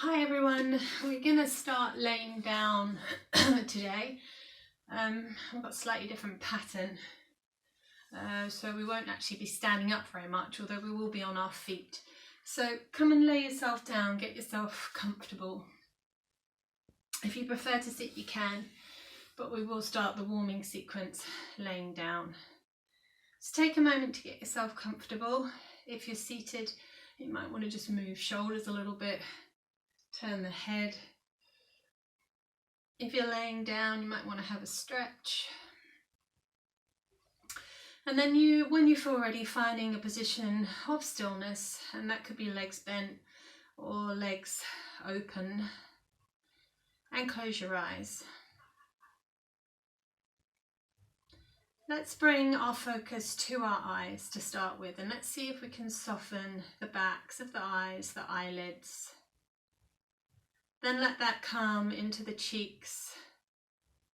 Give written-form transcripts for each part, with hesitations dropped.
Hi everyone, we're going to start laying down today. I've got a slightly different pattern, so we won't actually be standing up very much, although we will be on our feet. So come and lay yourself down, get yourself comfortable. If you prefer to sit you can, but we will start the warming sequence laying down. So take a moment to get yourself comfortable. If you're seated, you might want to just move shoulders a little bit. Turn the head. If you're laying down, you might want to have a stretch. And then when you feel ready, finding a position of stillness, and that could be legs bent or legs open, and close your eyes. Let's bring our focus to our eyes to start with, and let's see if we can soften the backs of the eyes, the eyelids. Then let that come into the cheeks,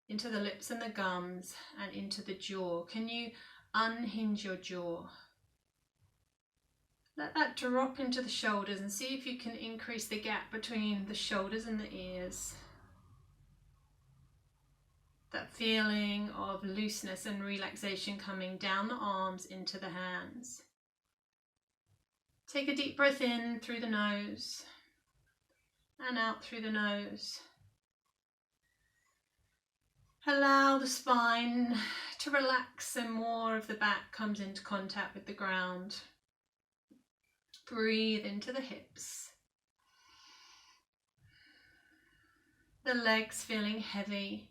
into the lips and the gums, and into the jaw. Can you unhinge your jaw? Let that drop into the shoulders and see if you can increase the gap between the shoulders and the ears. That feeling of looseness and relaxation coming down the arms into the hands. Take a deep breath in through the nose and out through the nose. Allow the spine to relax and more of the back comes into contact with the ground. Breathe into the hips. The legs feeling heavy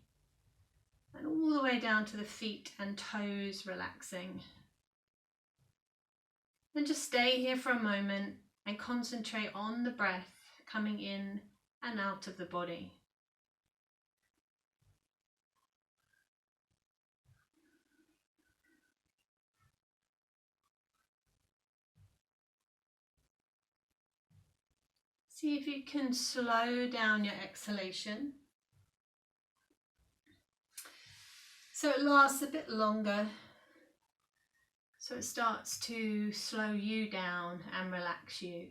and all the way down to the feet and toes relaxing. Then just stay here for a moment and concentrate on the breath coming in and out of the body. See if you can slow down your exhalation so it lasts a bit longer, so it starts to slow you down and relax you.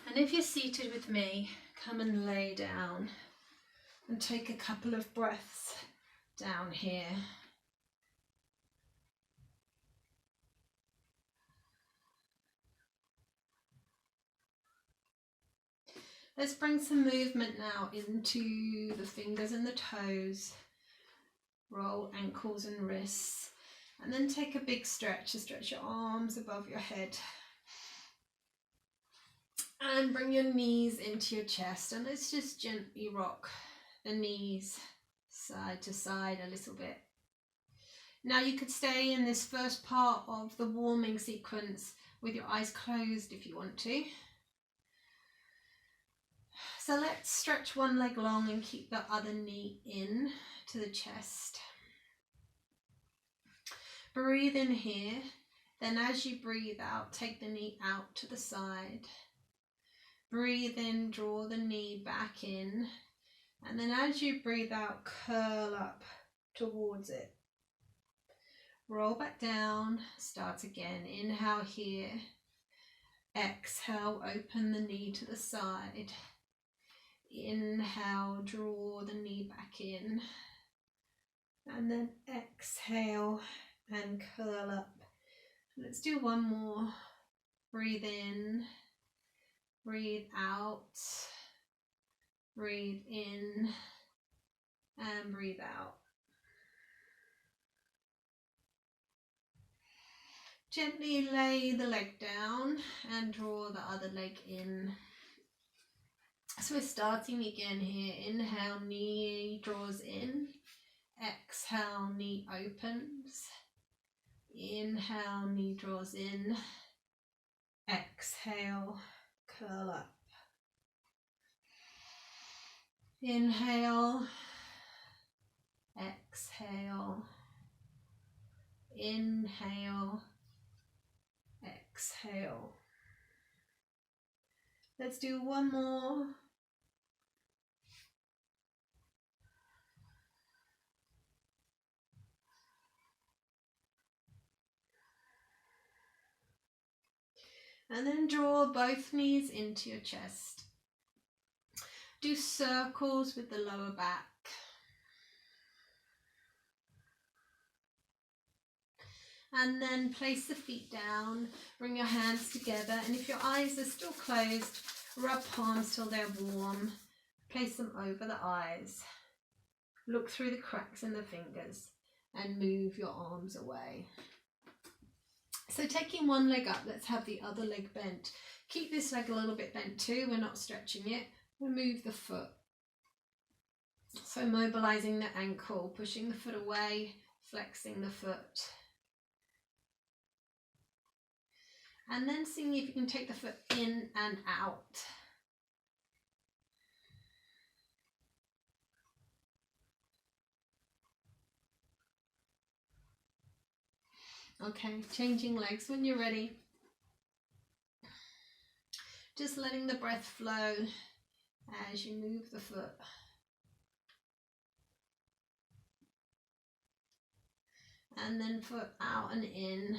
And if you're seated with me, come and lay down and take a couple of breaths down here. Let's bring some movement now into the fingers and the toes. Roll ankles and wrists. And then take a big stretch to stretch your arms above your head. And bring your knees into your chest. And let's just gently rock the knees side to side a little bit. Now you could stay in this first part of the warming sequence with your eyes closed if you want to. So let's stretch one leg long and keep the other knee in to the chest. Breathe in here. Then as you breathe out, take the knee out to the side. Breathe in, draw the knee back in. And then as you breathe out, curl up towards it. Roll back down, start again. Inhale here. Exhale, open the knee to the side. Inhale, draw the knee back in. And then exhale and curl up. Let's do one more. Breathe in, breathe out, breathe in, and breathe out. Gently lay the leg down and draw the other leg in. So we're starting again here. Inhale, knee draws in. Exhale, knee opens. Inhale, knee draws in. Exhale, curl up. Inhale. Exhale. Inhale. Exhale. Let's do one more. And then draw both knees into your chest. Do circles with the lower back. And then place the feet down, bring your hands together, and if your eyes are still closed, rub palms till they're warm. Place them over the eyes. Look through the cracks in the fingers and move your arms away. So taking one leg up, let's have the other leg bent. Keep this leg a little bit bent too, we're not stretching it. Remove the foot. So mobilizing the ankle, pushing the foot away, flexing the foot. And then seeing if you can take the foot in and out. Okay, changing legs when you're ready. Just letting the breath flow as you move the foot. And then foot out and in.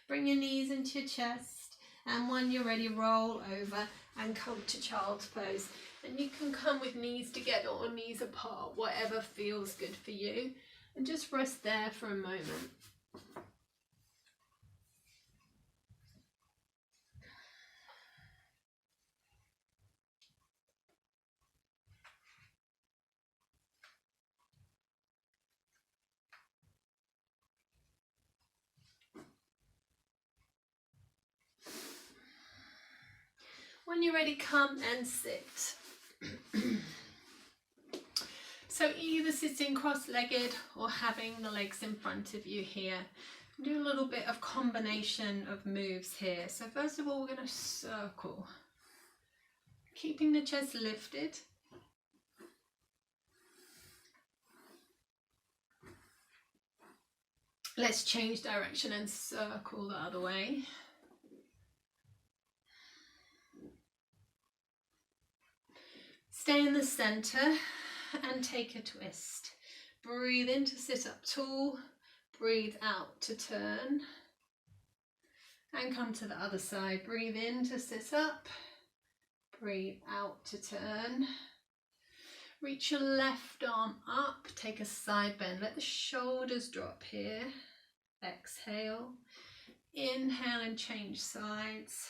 Bring your knees into your chest, and when you're ready, roll over and come to child's pose. And you can come with knees together or knees apart, whatever feels good for you. And just rest there for a moment. When you're ready, come and sit. So either sitting cross-legged or having the legs in front of you here. Do a little bit of combination of moves here. So first of all, we're going to circle, keeping the chest lifted. Let's change direction and circle the other way. Stay in the center and take a twist. Breathe in to sit up tall, breathe out to turn, and come to the other side. Breathe in to sit up, breathe out to turn. Reach your left arm up, take a side bend, let the shoulders drop here. Exhale, inhale and change sides.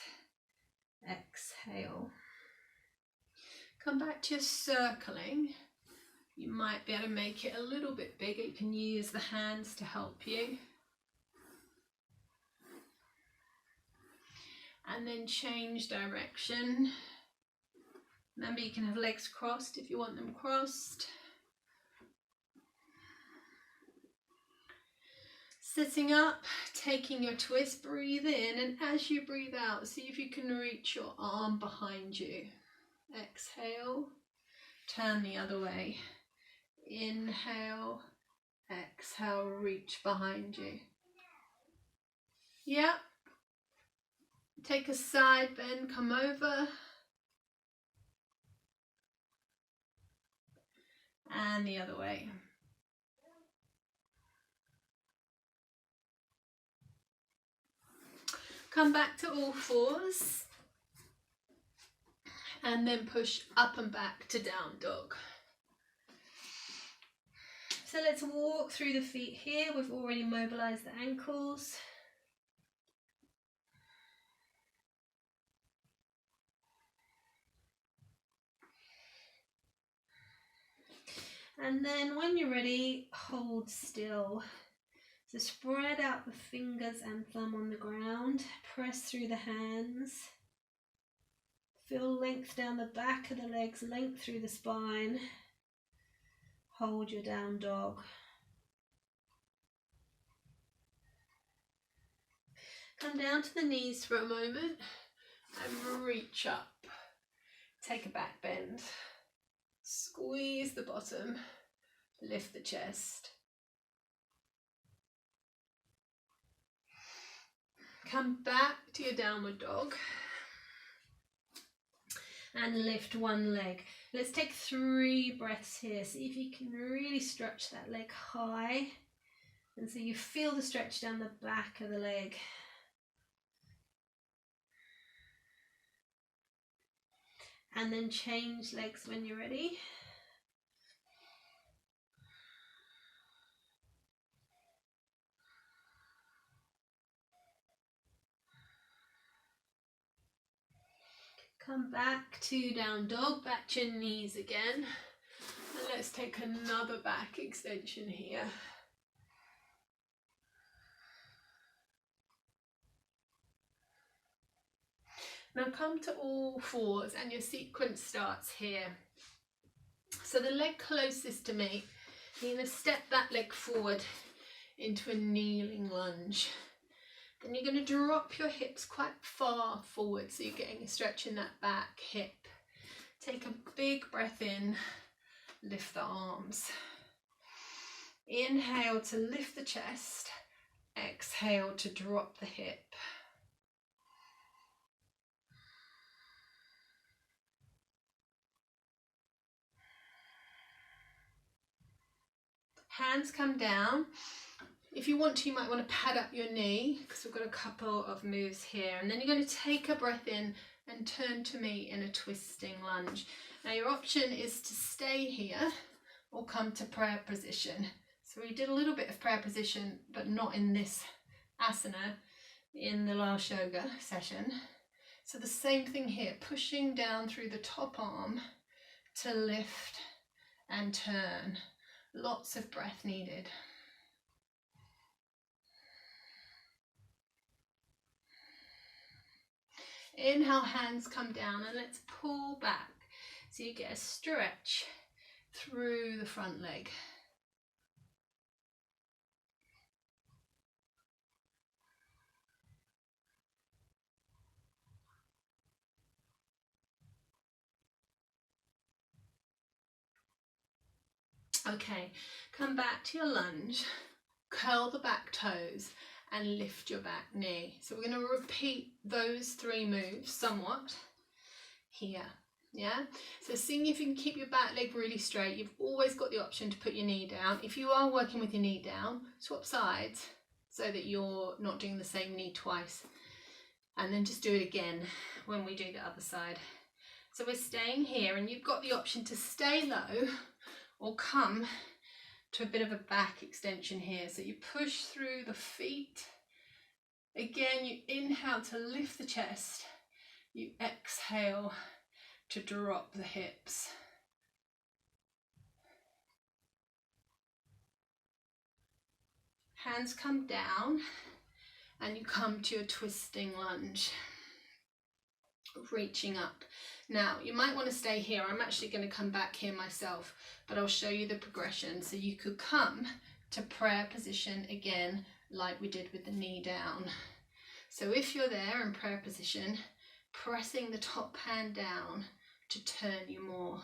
Exhale. Come back to your circling. You might be able to make it a little bit bigger. You can use the hands to help you. And then change direction. Remember, you can have legs crossed if you want them crossed. Sitting up, taking your twist, breathe in, and as you breathe out, see if you can reach your arm behind you. Exhale, turn the other way. Inhale, exhale, reach behind you. Yep. Take a side bend, come over. And the other way. Come back to all fours. And then push up and back to down dog. So let's walk through the feet here. We've already mobilized the ankles. And then when you're ready, hold still. So spread out the fingers and thumb on the ground. Press through the hands. Feel length down the back of the legs, length through the spine. Hold your down dog. Come down to the knees for a moment and reach up. Take a back bend. Squeeze the bottom, lift the chest. Come back to your downward dog. and lift one leg. Let's take 3 breaths here. See if you can really stretch that leg high. And so you feel the stretch down the back of the leg. And then change legs when you're ready. Come back to down dog, back to your knees again. And let's take another back extension here. Now come to all fours and your sequence starts here. So the leg closest to me, you're going to step that leg forward into a kneeling lunge. Then you're going to drop your hips quite far forward so you're getting a stretch in that back hip. Take a big breath in, lift the arms. Inhale to lift the chest, exhale to drop the hip. Hands come down. If you want to, you might want to pad up your knee because we've got a couple of moves here. And then you're going to take a breath in and turn to me in a twisting lunge. Now your option is to stay here or come to prayer position. So we did a little bit of prayer position, but not in this asana in the last yoga session. So the same thing here, pushing down through the top arm to lift and turn. Lots of breath needed. Inhale, hands come down and let's pull back so you get a stretch through the front leg. Okay, come back to your lunge, curl the back toes and lift your back knee. So we're going to repeat those 3 moves somewhat here, yeah? So seeing if you can keep your back leg really straight. You've always got the option to put your knee down. If you are working with your knee down, swap sides so that you're not doing the same knee twice. And then just do it again when we do the other side. So we're staying here and you've got the option to stay low or come to a bit of a back extension here. So you push through the feet. Again, you inhale to lift the chest. You exhale to drop the hips. Hands come down and you come to a twisting lunge. Reaching up. Now you might want to stay here. I'm actually going to come back here myself, but I'll show you the progression. So you could come to prayer position again like we did with the knee down. So if you're there in prayer position, pressing the top hand down to turn you more,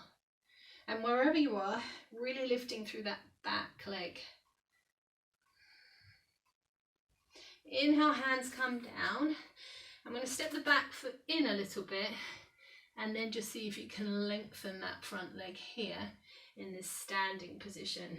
and wherever you are, really lifting through that back leg. Inhale, hands come down. I'm going to step the back foot in a little bit and then just see if you can lengthen that front leg here in this standing position.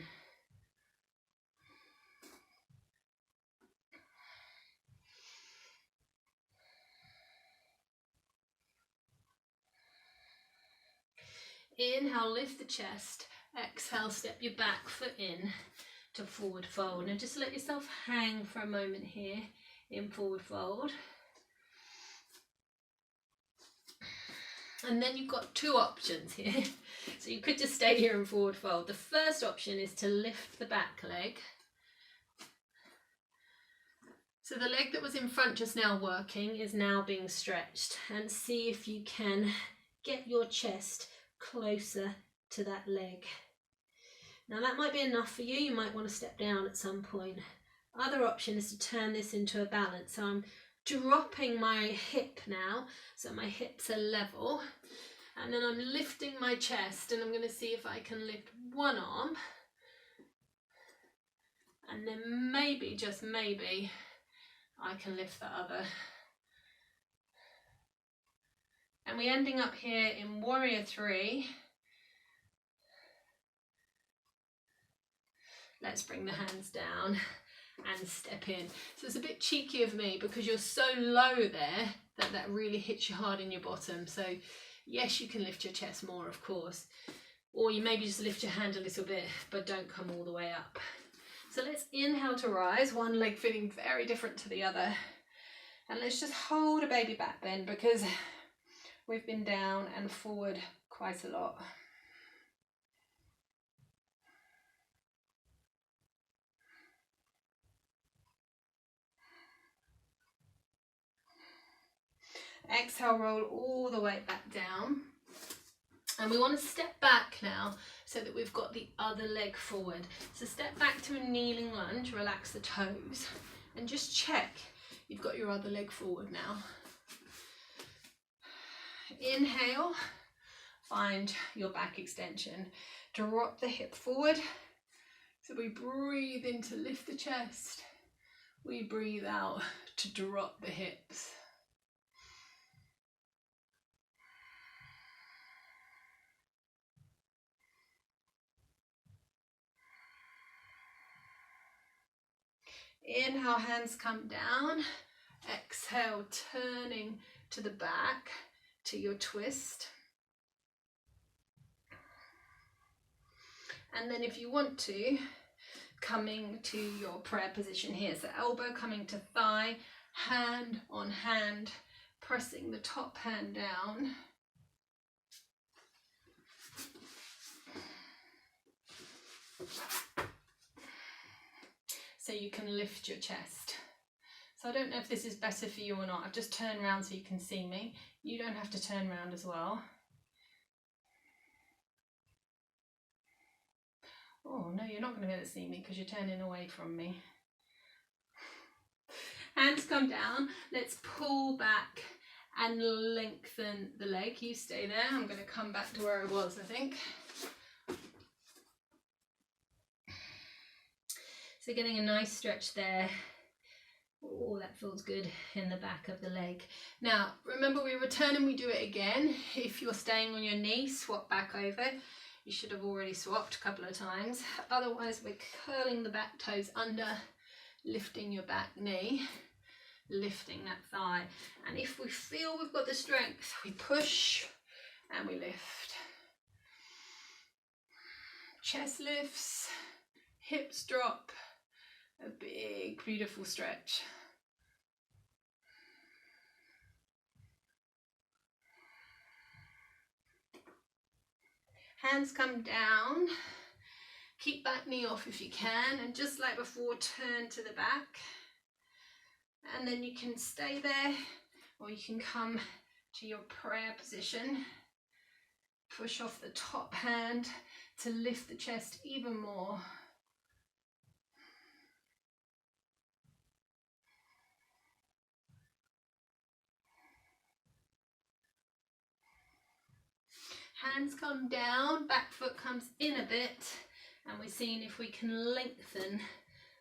Inhale, lift the chest. Exhale, step your back foot in to forward fold. And just let yourself hang for a moment here in forward fold. And then you've got 2 options here. So you could just stay here in forward fold. The first option is to lift the back leg. So the leg that was in front just now working is now being stretched. And see if you can get your chest closer to that leg. Now that might be enough for you. You might want to step down at some point. Other option is to turn this into a balance. So I'm dropping my hip now, so my hips are level, and then I'm lifting my chest, and I'm going to see if I can lift one arm, and then maybe, just maybe, I can lift the other. And we're ending up here in warrior three. Let's bring the hands down and step in. So it's a bit cheeky of me because you're so low there that really hits you hard in your bottom. So yes, you can lift your chest more, of course, or you maybe just lift your hand a little bit, but don't come all the way up. So let's inhale to rise, one leg feeling very different to the other. And let's just hold a baby back bend because we've been down and forward quite a lot. Exhale, roll all the way back down. And we want to step back now so that we've got the other leg forward. So step back to a kneeling lunge, relax the toes, and just check you've got your other leg forward now. Inhale, find your back extension. Drop the hip forward. So we breathe in to lift the chest. We breathe out to drop the hips. Inhale, hands come down. Exhale, turning to the back to your twist. And then if you want to, coming to your prayer position here. So elbow coming to thigh, hand on hand, pressing the top hand down. So you can lift your chest. So I don't know if this is better for you or not. I've just turned around so you can see me. You don't have to turn around as well. Oh no, you're not going to be able to see me because you're turning away from me. Hands come down. Let's pull back and lengthen the leg. You stay there. I'm going to come back to where I was, I think. So getting a nice stretch there. Oh, that feels good in the back of the leg. Now, remember we return and we do it again. If you're staying on your knee, swap back over. You should have already swapped a couple of times. Otherwise, we're curling the back toes under, lifting your back knee, lifting that thigh. And if we feel we've got the strength, we push and we lift. Chest lifts, hips drop. A big, beautiful stretch. Hands come down. Keep that knee off if you can. And just like before, turn to the back. And then you can stay there, or you can come to your prayer position. Push off the top hand to lift the chest even more. Hands come down, back foot comes in a bit, and we're seeing if we can lengthen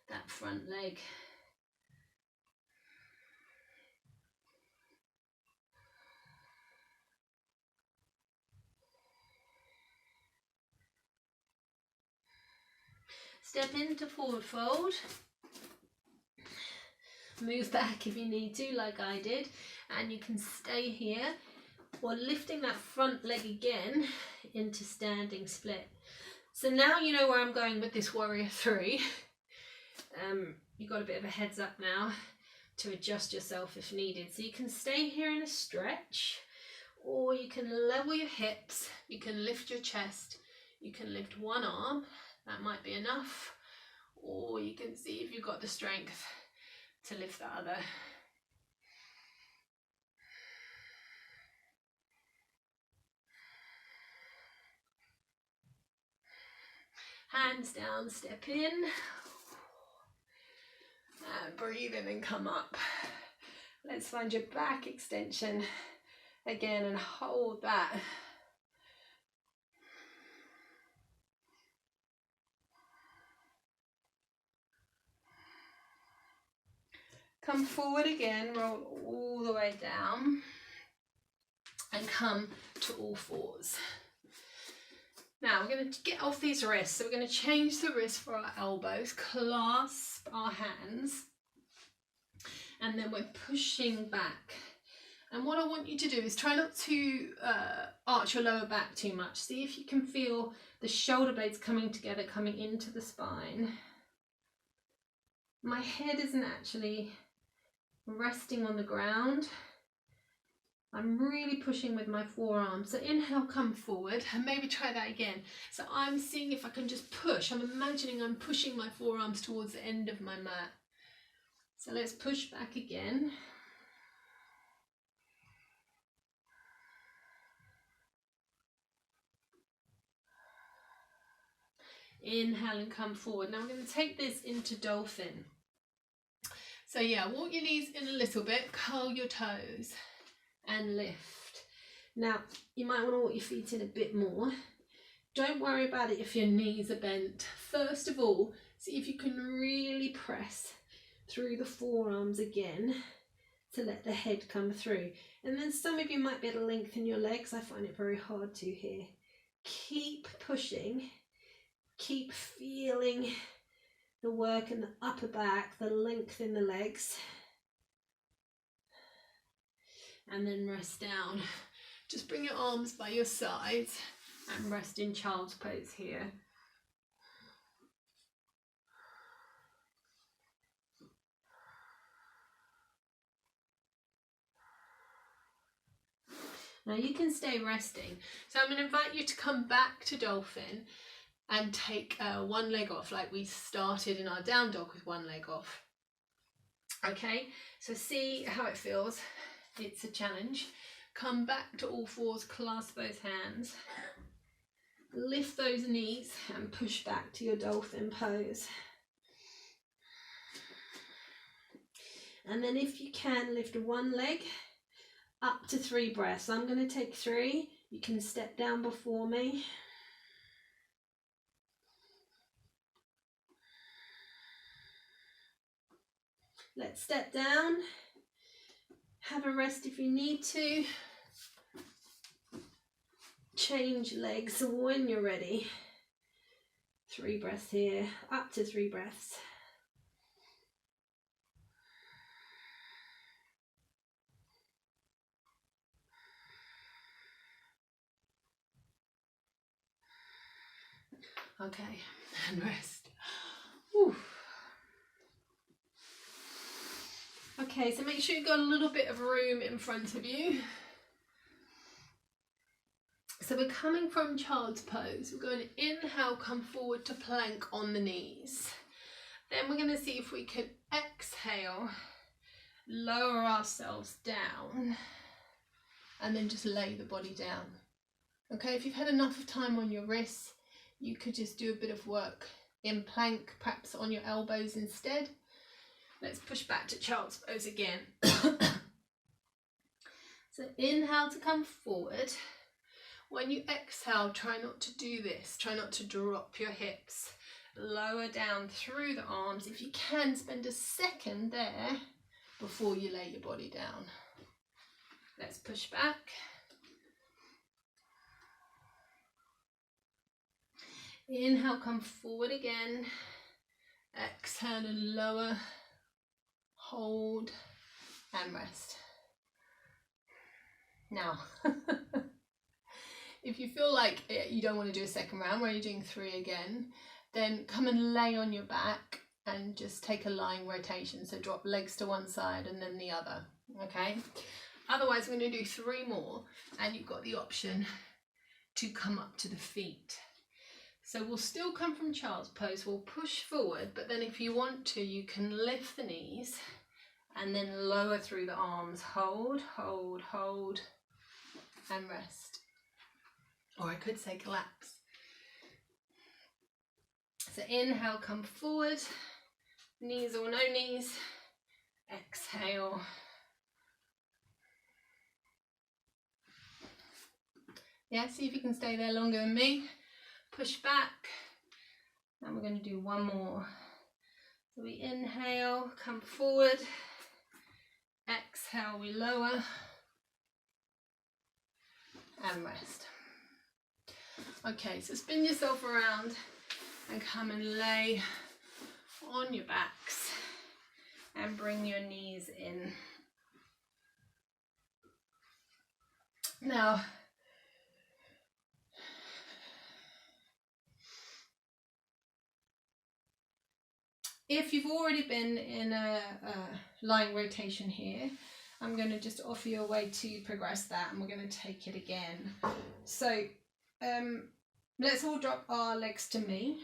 that front leg. Step into forward fold. Move back if you need to, like I did, and you can stay here. Or lifting that front leg again into standing split. So now you know where I'm going with this warrior three. You've got a bit of a heads up now to adjust yourself if needed. So you can stay here in a stretch, or you can level your hips, you can lift your chest, you can lift one arm, that might be enough, or you can see if you've got the strength to lift the other. Hands down, step in, and breathe in and come up. Let's find your back extension again and hold that. Come forward again, roll all the way down. and come to all fours. Now we're going to get off these wrists, so we're going to change the wrist for our elbows, clasp our hands, and then we're pushing back. And what I want you to do is try not to arch your lower back too much. See if you can feel the shoulder blades coming together, coming into the spine. My head isn't actually resting on the ground. I'm really pushing with my forearms. So inhale, come forward, and maybe try that again. So I'm seeing if I can just push. I'm imagining I'm pushing my forearms towards the end of my mat. So let's push back again. Inhale and come forward. Now I'm going to take this into Dolphin. So yeah, walk your knees in a little bit, curl your toes and lift. Now you might want to walk your feet in a bit more. Don't worry about it if your knees are bent. First of all, see if you can really press through the forearms again to let the head come through. And then some of you might be able to lengthen your legs. I find it very hard to here. Keep pushing. Keep feeling the work in the upper back, the length in the legs. And then rest down. Just bring your arms by your sides and rest in child's pose here. Now you can stay resting. So I'm going to invite you to come back to Dolphin and take one leg off, like we started in our down dog with one leg off. Okay, so see how it feels. It's a challenge. Come back to all fours, clasp both hands. Lift those knees and push back to your dolphin pose. And then if you can, lift one leg up to 3 breaths. I'm going to take 3. You can step down before me. Let's step down. Have a rest if you need to. Change legs when you're ready. 3 breaths here, up to 3 breaths. Okay, and rest. Whew. Okay, so make sure you've got a little bit of room in front of you. So we're coming from child's pose. We're going to inhale, come forward to plank on the knees. Then we're going to see if we can exhale, lower ourselves down, and then just lay the body down. Okay, if you've had enough of time on your wrists, you could just do a bit of work in plank, perhaps on your elbows instead. Let's push back to child's pose again. So inhale to come forward. When you exhale, try not to do this. Try not to drop your hips. Lower down through the arms. If you can, spend a second there before you lay your body down. Let's push back. Inhale, come forward again. Exhale and lower. Hold and rest. Now, if you feel like you don't want to do a second round where you're doing 3 again, then come and lay on your back and just take a lying rotation. So drop legs to one side and then the other, okay? Otherwise, we're going to do 3 more and you've got the option to come up to the feet. So we'll still come from child's pose, we'll push forward, but then if you want to, you can lift the knees and then lower through the arms. Hold, hold, hold, and rest. Or I could say collapse. So inhale, come forward, knees or no knees. Exhale. Yeah, see if you can stay there longer than me. Push back. And we're going to do 1 more. So we inhale, come forward. Exhale, we lower. and rest. Okay, so spin yourself around and come and lay on your backs and bring your knees in. Now, if you've already been in a lying rotation here, I'm going to just offer you a way to progress that, and we're going to take it again. So let's all drop our legs to me.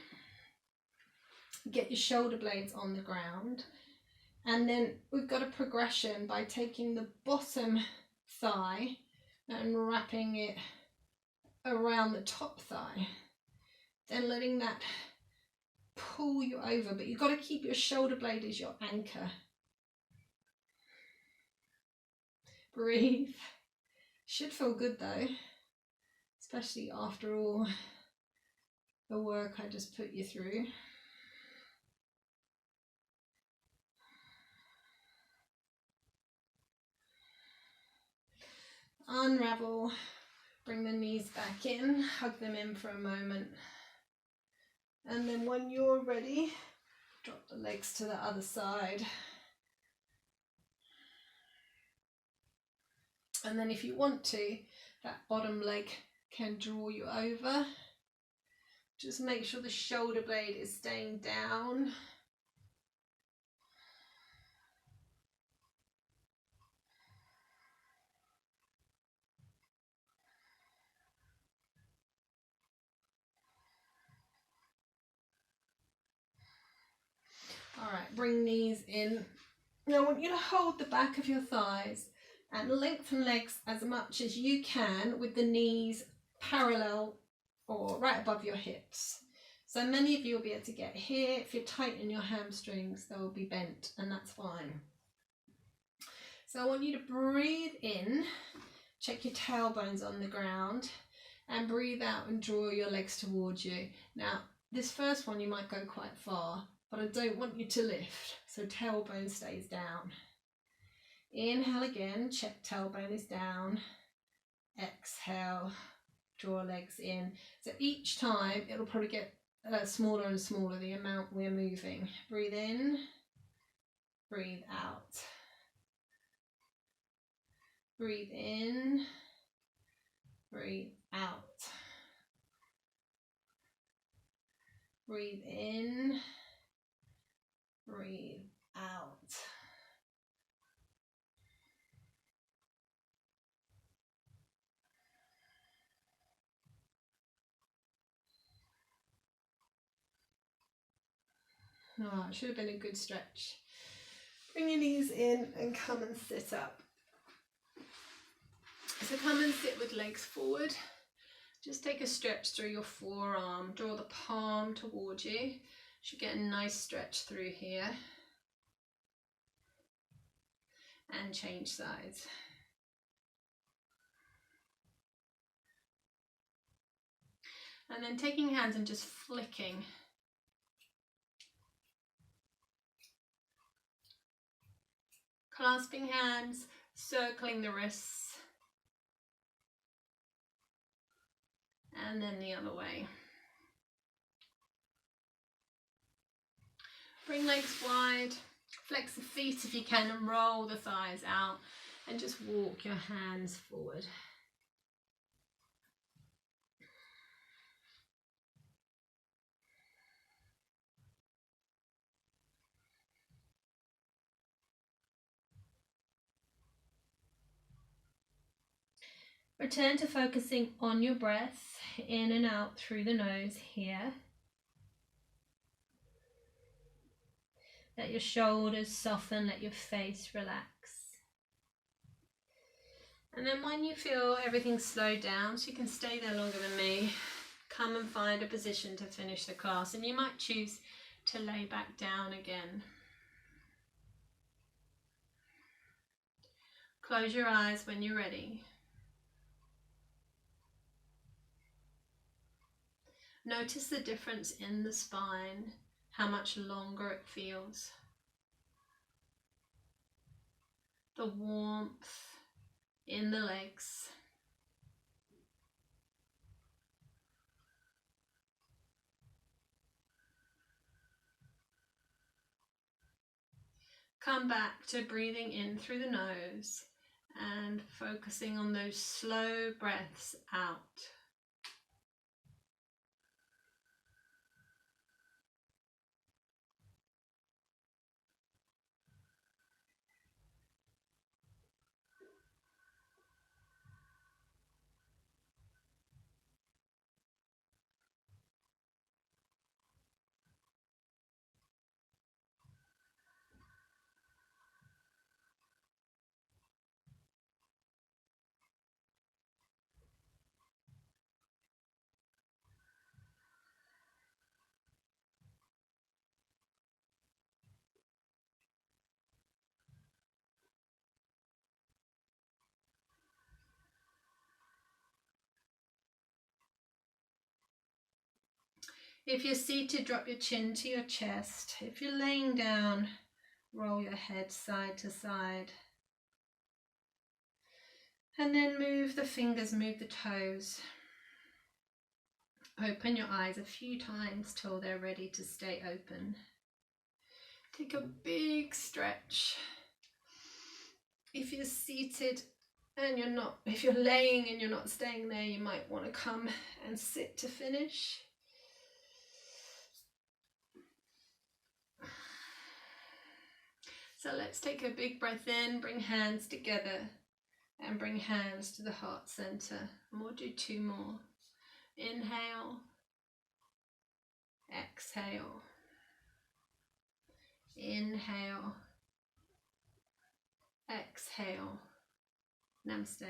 Get your shoulder blades on the ground, and then we've got a progression by taking the bottom thigh and wrapping it around the top thigh, then letting that pull you over, but you've got to keep your shoulder blade as your anchor. Breathe. Should feel good though, especially after all the work I just put you through. Unravel, bring the knees back in, hug them in for a moment, and then when you're ready, drop the legs to the other side. And then if you want to, that bottom leg can draw you over. Just make sure the shoulder blade is staying down. All right, bring knees in. Now I want you to hold the back of your thighs and lengthen legs as much as you can with the knees parallel or right above your hips. So many of you will be able to get here. If you tighten your hamstrings, they will be bent, and that's fine. So I want you to breathe in, check your tailbones on the ground, and breathe out and draw your legs towards you. Now, this first one you might go quite far, but I don't want you to lift, so tailbone stays down. Inhale again, check tailbone is down. Exhale, draw legs in. So each time it'll probably get smaller and smaller, the amount we're moving. Breathe in, breathe out. Breathe in, breathe out. Breathe in, breathe out. Oh, it should have been a good stretch. Bring your knees in and come and sit up. So come and sit with legs forward. Just take a stretch through your forearm. Draw the palm towards you. Should get a nice stretch through here. And change sides. And then taking hands and just flicking. Clasping hands, circling the wrists. And then the other way. Bring legs wide, flex the feet if you can, and roll the thighs out, and just walk your hands forward. Return to focusing on your breath, in and out through the nose here. Let your shoulders soften, let your face relax. And then when you feel everything slow down, so you can stay there longer than me, come and find a position to finish the class. And you might choose to lay back down again. Close your eyes when you're ready. Notice the difference in the spine, how much longer it feels. The warmth in the legs. come back to breathing in through the nose and focusing on those slow breaths out. If you're seated, drop your chin to your chest. If you're laying down, roll your head side to side. And then move the fingers, move the toes. Open your eyes a few times till they're ready to stay open. Take a big stretch. If you're seated and if you're laying and you're not staying there, you might want to come and sit to finish. So let's take a big breath in, bring hands together and bring hands to the heart center. And we'll do 2 more. Inhale, exhale, inhale, exhale. Namaste.